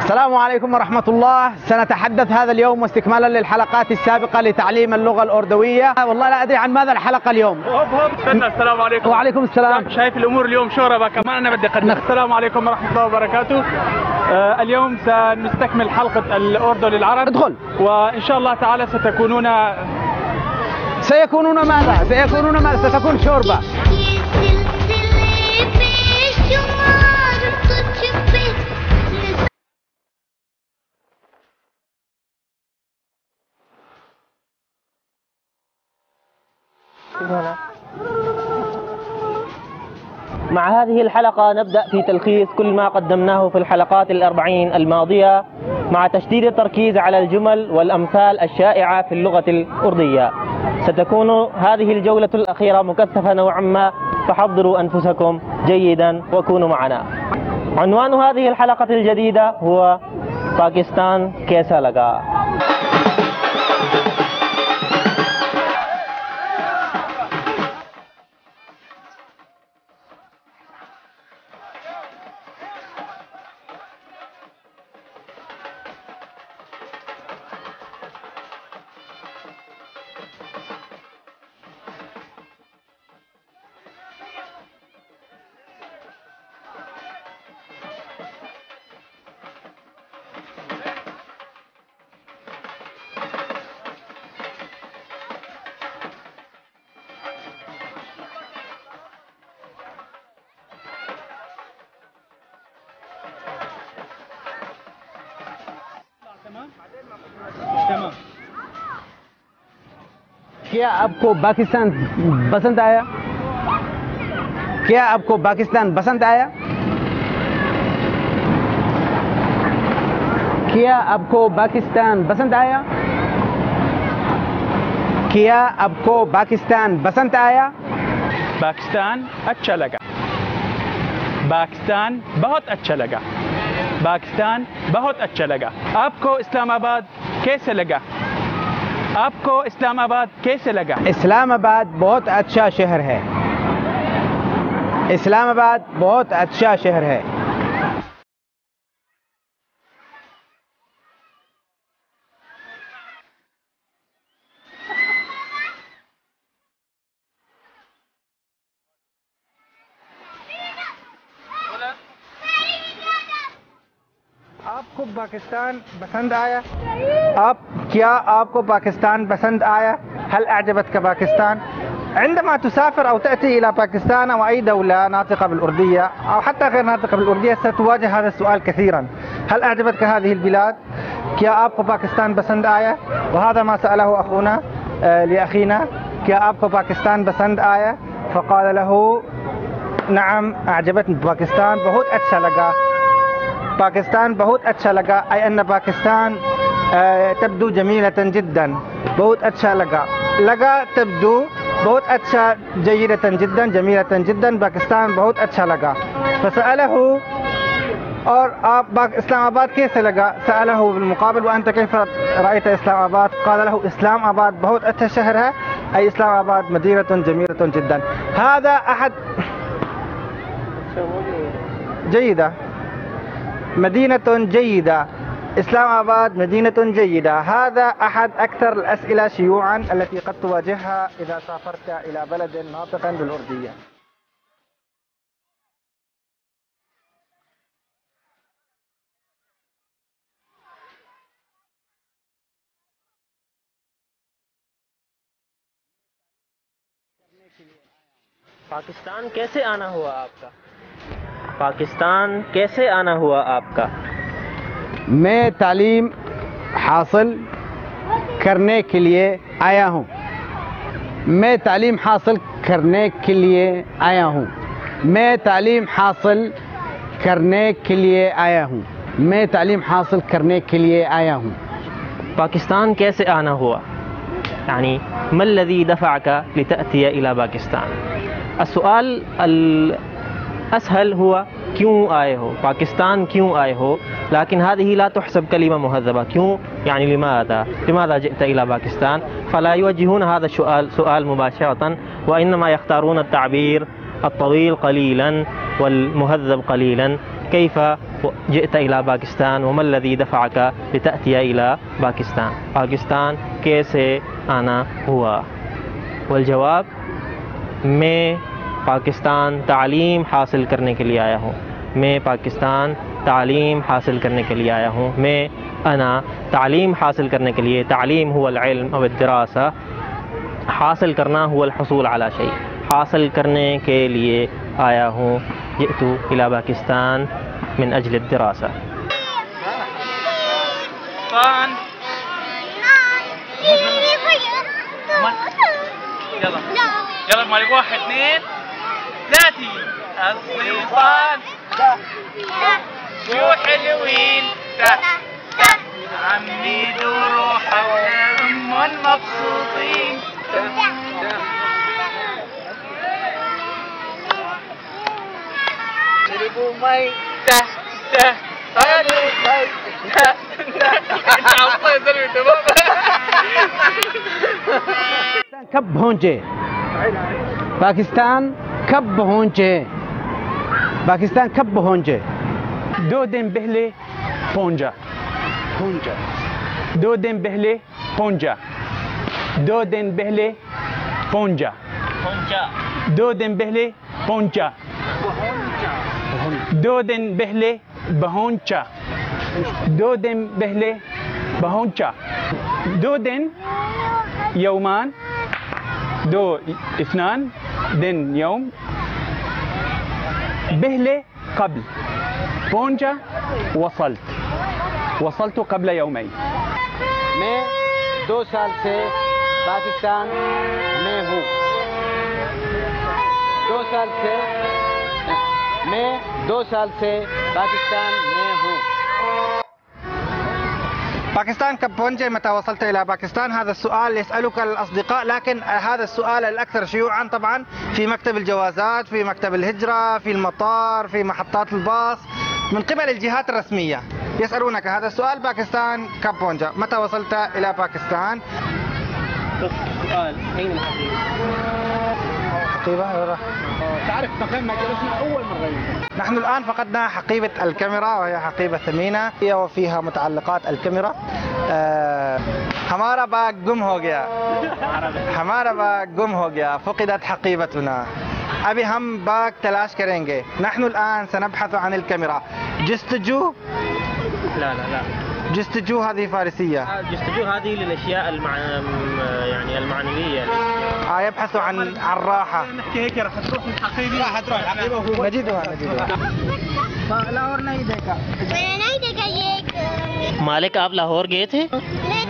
السلام عليكم ورحمة الله. سنتحدث هذا اليوم واستكمالا للحلقات السابقة لتعليم اللغة الأردوية. والله لا أدري عن ماذا الحلقة اليوم. استنى. السلام عليكم. وعليكم السلام. شايف الأمور اليوم شوربة كمان أنا بدي أقدم. السلام عليكم ورحمة الله وبركاته. اليوم سنستكمل حلقة الأردن للعرب. ادخل. وإن شاء الله تعالى سيكونون ماذا؟ ستكون شوربة. مع هذه الحلقة نبدأ في تلخيص كل ما قدمناه في الحلقات ال40 الماضية، مع تشديد التركيز على الجمل والأمثال الشائعة في اللغة الأردية. ستكون هذه الجولة الأخيرة مكثفة نوعا ما، فحضروا أنفسكم جيدا وكونوا معنا. عنوان هذه الحلقة الجديدة هو باكستان كيسا لغا. تمام. क्या आपको पाकिस्तान पसंद आया? क्या आपको पाकिस्तान पसंद आया? क्या आपको पाकिस्तान पसंद आया? क्या आपको पाकिस्तान पसंद आया? पाकिस्तान अच्छा लगा। पाकिस्तान बहुत अच्छा लगा। पाकिस्तान बहुत अच्छा लगा। आपको इस्लामाबाद कैसे लगा? आपको इस्लामाबाद कैसे लगा? इस्लामाबाद बहुत अच्छा शहर है। इस्लामाबाद बहुत अच्छा शहर है। आपको पाकिस्तान पसंद आया؟ क्या आपको पाकिस्तान पसंद आया؟ هل أعجبتك باكستان؟ عندما تسافر أو تأتي إلى باكستان أو أي دولة ناطقة بالأردية أو حتى غير ناطقة بالأردية ستواجه هذا السؤال كثيرا. هل أعجبتك هذه البلاد؟ क्या आपको पाकिस्तान पसंद आया؟ وهذا ما سأله أخونا لأخينا، क्या आपको पाकिस्तान पसंद आया؟ فقال له نعم أعجبتني باكستان، बहुत अच्छा लगा। باكستان बहुत अच्छा लगा أي أن باكستان تبدو جميلة جدا. बहुत अच्छा लगा تبدو बहुत अच्छा جيدة جدا جميلة جدا باكستان बहुत अच्छा लगा. فسأله और आप इस्लामाबाद कैसे लगा؟ سأله بالمقابل وأنت كيف رأيت إسلام آباد؟ قال له إسلام آباد बहुत अच्छा शहर है أي إسلام آباد مدينة جميلة جدا. هذا أحد جيدة، مدينة جيدة. إسلام آباد مدينة جيدة. هذا أحد أكثر الأسئلة شيوعا التي قد تواجهها إذا سافرت إلى بلد ناطق بالأردية. पाकिस्तान कैसे आना हुआ आपका? पाकिस्तान कैसे आना हुआ आपका? मैं तालीम हासिल करने के लिए आया हूँ। मैं तालीम हासिल करने के लिए आया हूँ। मैं तालीम हासिल करने के लिए आया हूँ। मैं तालीम हासिल करने के लिए आया हूँ। पाकिस्तान कैसे आना हुआ, यानी मल्लज़ी दफ़अका लितअतिया इला पाकिस्तान। अस्सुआल الأسهل हुआ क्यों आए हो, पाकिस्तान क्यों आए हो, लेकिन هذه لا تحسب كلمة مهذبة. क्यों يعني لماذا جئت إلى باكستان؟ فلا يوجهون هذا السؤال سؤال مباشرة، وإنما يختارون التعبير الطويل قليلا والمهذب قليلا. كيف جئت إلى باكستان وما الذي دفعك لتأتي إلى باكستان؟ पाकिस्तान कैसे आना हुआ? والجواب मैं पाकिस्तान तालीम हासिल करने के लिए आया हूँ. मैं पाकिस्तान तालीम हासिल करने के लिए आया हूँ. मैं अना तालीम हासिल करने के लिए, तालीम हुआ इल्म और दरासा, हासिल करना हुआ हसूल अला शै, हासिल करने के लिए आया हूँ. जितु इला पाकिस्तान मिन अजल दरासा. يلا مالك 1 2 3. الصيصان شو حلوين، عمي دوروا حول مبسوطين. شربوا مي कब पहुँचे? पाकिस्तान कब पहुँचे? पाकिस्तान कब पहुँचे? 2 दिन पहले पहुंचा. 2 दिन पहले पहुंचा. 2 दिन पहले पहुंचा. 2 दिन पहले पहुंचा. 2 दिन पहले पहुंचा. 2 दिन पहले पहुंचा. 2 दिन يومان 2 2 दिन يوم. بهلة قبل. पहुंचा وصلت قبل يومين. मैं 2 साल से पाकिस्तान में हूँ. 2 साल से मैं 2 साल से पाकिस्तान में हूँ. باكستان كم بونجي متى وصلت إلى باكستان؟ هذا السؤال يسألك الأصدقاء، لكن هذا السؤال الأكثر شيوعا طبعا في مكتب الجوازات، في مكتب الهجرة، في المطار، في محطات الباص، من قبل الجهات الرسمية يسألونك هذا السؤال. باكستان كم بونجا، متى وصلت إلى باكستان؟ سؤال أين الحقيبة؟ حقيبة تعرف مكان ما جلسنا أول مرة يمكن. نحن الآن فقدنا حقيبة الكاميرا، وهي حقيبة ثمينة وفيها متعلقات الكاميرا. हमारा बैग गुम हो गया. हमारा बैग गुम हो गया. فقدت حقيبتنا. अभी हम बैग तलाश करेंगे. نحن الآن سنبحث عن الكاميرا. جستجو؟ لا جستجو هذه فارسية. جستجو هذه للأشياء يعني المعنوية. يبحث عن الراحة. نحكي هيك راح تروح الحقيبة. نجدها. लाहौर नहीं देखा. मैंने नहीं देखा ये. मालिक आप लाहौर गए थे? मैं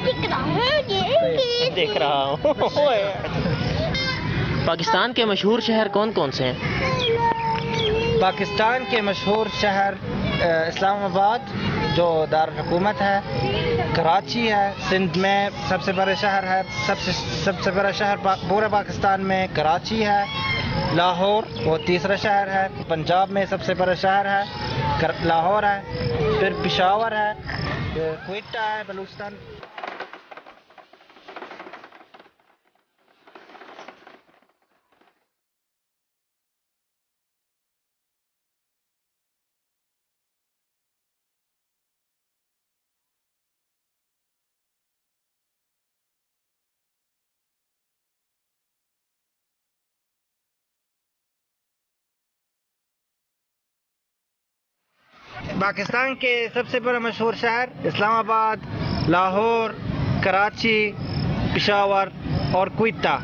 देख रहा हूँ. पाकिस्तान के मशहूर शहर कौन कौन से हैं? पाकिस्तान के मशहूर शहर इस्लामाबाद जो दारुल हुकूमत है, कराची है सिंध में सबसे बड़ा शहर है. सबसे बड़ा शहर पूरे पाकिस्तान में कराची है. लाहौर वो तीसरा शहर है. पंजाब में सबसे बड़ा शहर है लाहौर है. फिर पेशावर है, क्वेटा है, बलूचिस्तान. पाकिस्तान के सबसे बड़ा मशहूर शहर इस्लामाबाद, लाहौर, कराची, पेशावर और क्वेटा.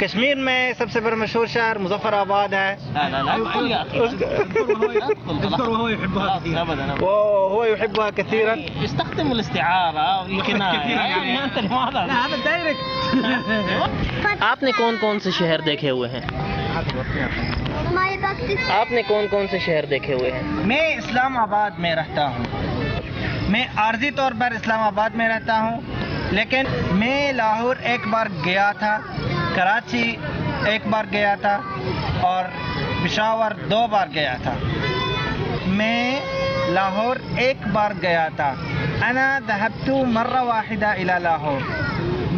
कश्मीर में सबसे बड़ा मशहूर शहर मुजफ्फराबाद है। لا ادخل يا اخي اذكر وهو يحبها كثيرا ابدا وهو يحبها كثيرا. استخدم الاستعاره والكنايه يعني انت لماذا لا هذا دايركت. आपने कौन कौन से शहर देखे हुए हैं? आपने कौन कौन से शहर देखे हुए हैं? मैं इस्लामाबाद में रहता हूँ। मैं आर्जी तौर पर इस्लामाबाद में रहता हूँ, लेकिन मैं लाहौर एक बार गया था, कराची एक बार गया था और पेशावर 2 बार गया था। मैं लाहौर एक बार गया था। अना ذهبت مرة واحدة إلى लाहौर।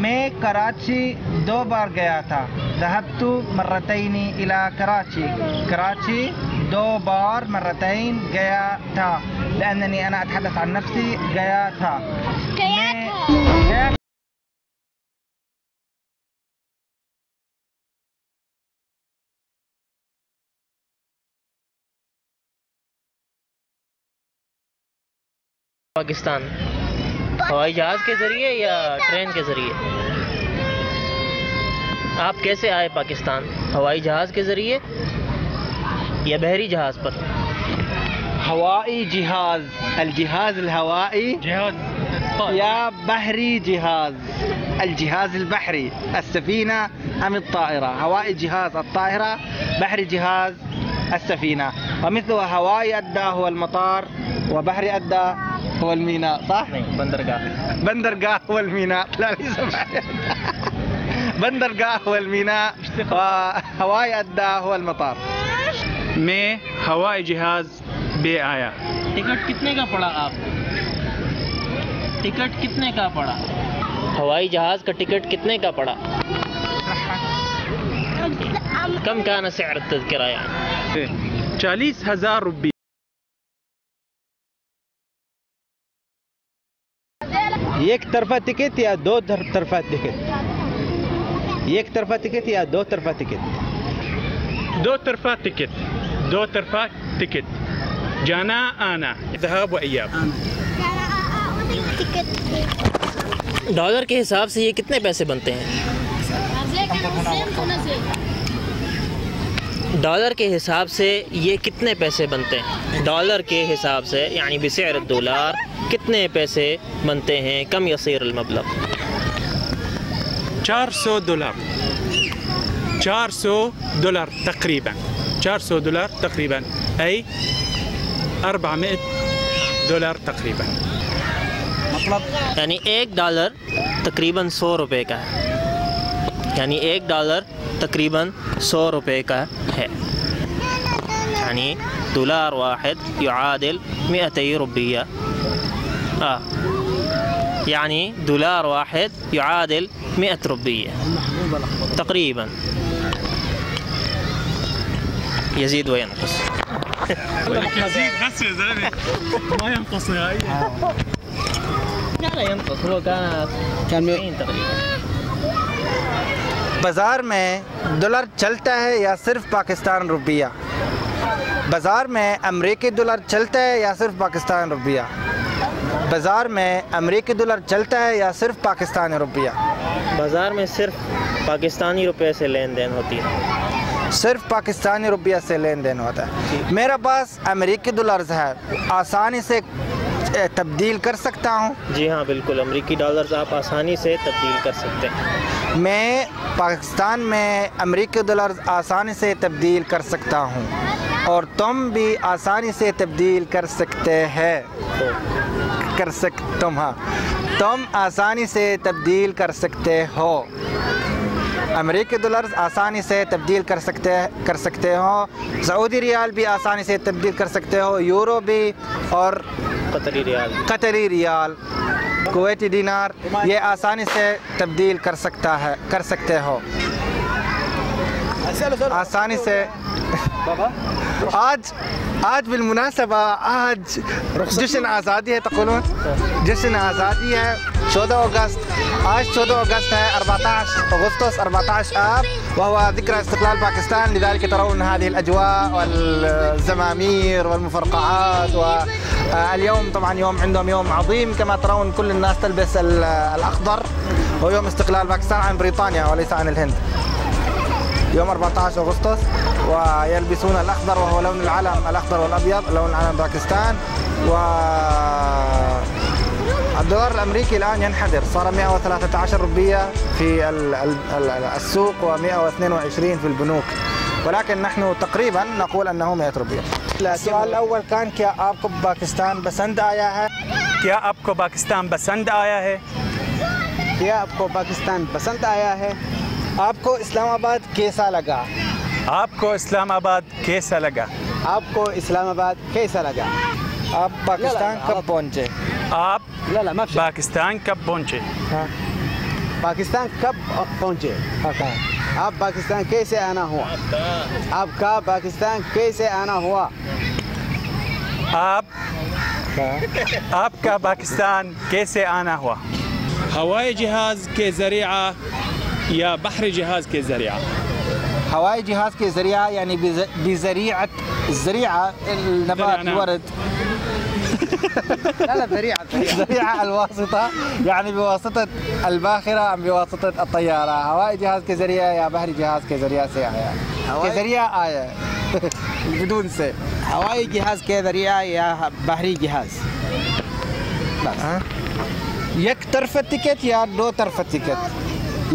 मैं कराची 2 बार गया था। ذهبت مرتين إلى कराची। कराची 2 बार مرتين गया था، لأنني أنا أتحدث عن نفسي गया था। पाकिस्तान हवाई जहाज के जरिए या ट्रेन के जरिए? आप कैसे आए पाकिस्तान? हवाई जहाज के जरिए या बहरी जहाज पर? हवाई जहाज, الجهاز الهوائي جهاز يا بحري جهاز، الجهاز البحري السفينة أم الطائرة؟ هوائي جهاز الطائرة، بحري جهاز السفينة. ومثله هوائي أدى هو المطار، وبحري أدى هو الميناء، صح؟ बंदरगाह। بندرگاه هو الميناء. لا ليس بحري. بندرگاه هو الميناء وهوائي أدى هو المطار. मैं हवाई जहाज बे आया। टिकट कितने का पड़ा आप? टिकट कितने का पड़ा? हवाई जहाज का टिकट कितने का पड़ा? कम كان سعر التذكرة يعني؟ 40,000 रुपये। एक तरफा टिकट या 2 तरफा टिकट? एक तरफा टिकट या 2 तरफा टिकट? 2 तरफा टिकट। 2 तरफा टिकट जाना आना ذهاب وإياب। डॉलर के हिसाब से ये कितने पैसे बनते हैं? डॉलर के हिसाब से ये कितने पैसे बनते हैं? डॉलर के हिसाब से यानी बिसअर डॉलर कितने पैसे बनते हैं? कम यसीर المبلغ? 400 دولار 400 دولار تقريبا 400 دولار تقريبا أي 400 دولار تقريبا। मतलब यानी $1 तकरीबन 100 रुपये का है। यानी $1 तकरीबन 100 रुपये का है। यानी $1 वाहिद युआदिल 200 रुपया। يعني $1 واحد يعادل 100 रुपये تقريبا، يزيد وينقص. يزيد بس يا زلمة ما ينقص نهائيا. لا ينقص، هو كان 90 تقريبا। बाज़ार में डॉलर चलता है या सिर्फ पाकिस्तान रुपया? बाज़ार में अमेरिकी डॉलर चलता है या सिर्फ पाकिस्तान रुपया? बाज़ार में अमेरिकी डॉलर चलता है या सिर्फ पाकिस्तानी रुपया? बाज़ार में सिर्फ पाकिस्तानी रुपये से लेन देन होती है। सिर्फ पाकिस्तानी रुपया से लेन देन होता है। मेरे पास अमेरिकी डॉलर्स है, आसानी से तब्दील कर सकता हूँ? जी हाँ बिल्कुल, अमेरिकी डॉलर्स आप आसानी से तब्दील कर सकते हैं। मैं पाकिस्तान में अमेरिकी डॉलर्स आसानी से तब्दील कर सकता हूँ और तुम भी आसानी से तब्दील कर सकते हैं। तुम आसानी से तब्दील कर सकते हो। अमेरिकी डॉलर्स आसानी से तब्दील कर सकते हो। सऊदी रियाल भी आसानी से तब्दील कर सकते हो, यूरो भी, और कतरी रियाल, कुवैती दिनार, ये आसानी से तब्दील कर सकते हो आसानी से। आज बिलमुनासबा आज जश्न आज़ादी है, तक़ुलून जश्न आज़ादी है 14 अगस्त। आज 14 अगस्त है, 14 अगस्टस 14 आब، وهو ذكرى استقلال باكستان. لذلك ترون هذه الأجواء والزمامير والمفرقعات. واليوم طبعا عندهم يوم عظيم، كما ترون كل الناس تلبس الأخضر، هو يوم استقلال باكستان عن بريطانيا وليس عن الهند. يوم 14 أغسطس، ويلبسون الأخضر وهو لون العلم الأخضر والأبيض لون العلم باكستان. والدولار الأمريكي الآن ينحدر، صار 113 روبية في السوق و122 في البنوك، ولكن نحن تقريبا نقول أنه 100 روبية. السؤال الأول كان क्या आपको पाकिस्तान पसंद आया है? क्या आपको पाकिस्तान पसंद आया है? क्या आपको पाकिस्तान पसंद आया है? आपको इस्लामाबाद कैसा लगा? आपको इस्लामाबाद कैसा लगा? आपको इस्लामाबाद कैसा लगा? आप पाकिस्तान لا، कब पहुँचे? आप لا ما في पाकिस्तान कब पहुंचे? पाकिस्तान कब पहुंचे? आप पाकिस्तान कैसे आना हुआ? आपका पाकिस्तान कैसे आना हुआ? आपका पाकिस्तान कैसे आना हुआ? हवाई जहाज के जरिया या बहरी जहाज के जरिया? हवाई जहाज के जरिया यानी بزريعة الزريعة النبات الورد. لا ذريعة الزريعة الواسطة يعني بواسطة الباخرة أم بواسطة الطيارة. هوائی جهاز के जरिया या बहरी जहाज के जरिया से आया, के जरिया आया بدون से. हवाई जहाज के जरिया या बहरी जहाज. बस एक तरफा टिकट या दो तरफा टिकट.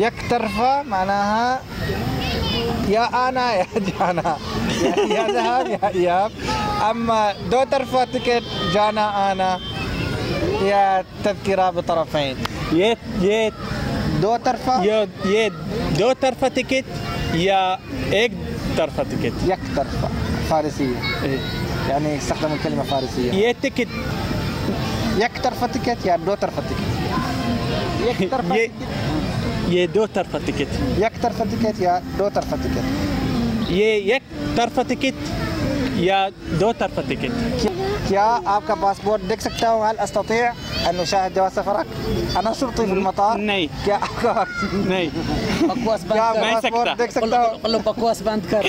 एक तरफा معناها يا أنا يا جانا، يا ذهاب يا إياب. أما دو طرفة تكت جانا أنا يا تذكرة بطرفين. ये دو طرفة ये दो तरफा टिकट या एक तरफा टिकट؟ يك طرفة فارسية، يعني استخدم الكلمة فارسية. ये टिकट يك طرفة تكت يا دو طرفة تكت. एक तरफा ये दो तरफा टिकट. يك طرفة تكت يا دو طرفة تكت. ये एक तरफा टिकट या दो तरफा टिकट. क्या आपका पासपोर्ट देख सकता हूँ؟ هل أستطيع أن أشاهد جواز سفرك؟ أنا شرطي في المطار. नहीं क्या आपका नहीं बकवास क्या बंद नहीं कर. पासपोर्ट सकता. देख सकता हूँ؟ قل له बकवास बंद कर.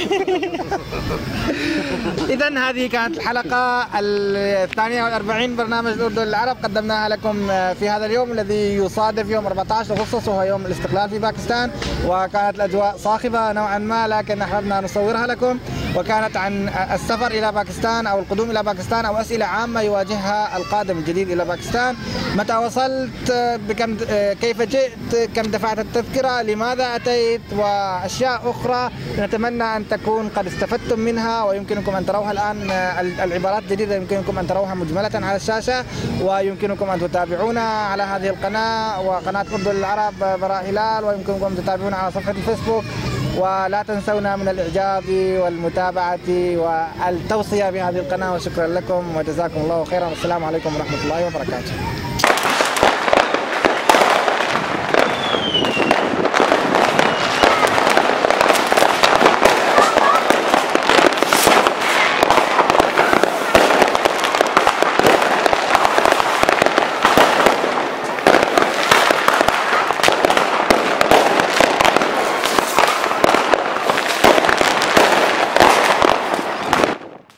إذا هذه كانت الحلقة 42 برنامج الأردن للعرب قدمناها لكم في هذا اليوم الذي يصادف يوم 14 أغسطس وهو يوم الاستقلال في باكستان، وكانت الأجواء صاخبة نوعا ما لكن أحببنا نصورها لكم، وكانت عن السفر إلى باكستان أو القدوم إلى باكستان أو أسئلة عامة يواجهها القادم الجديد إلى باكستان. متى وصلت؟ بكم؟ كيف جئت؟ كم دفعت التذكرة؟ لماذا أتيت؟ وأشياء أخرى نتمنى أن تكون قد استفدتم منها، ويمكنكم أن تروها الآن. العبارات الجديدة يمكنكم أن تروها مجملة على الشاشة، ويمكنكم أن تتابعونا على هذه القناة وقناة أردن للعرب براء هلال، ويمكنكم أن تتابعونا على صفحة الفيسبوك. ولا تنسونا من الإعجاب والمتابعة والتوصية بهذه القناة، وشكرا لكم وجزاكم الله خيرا، والسلام عليكم ورحمة الله وبركاته.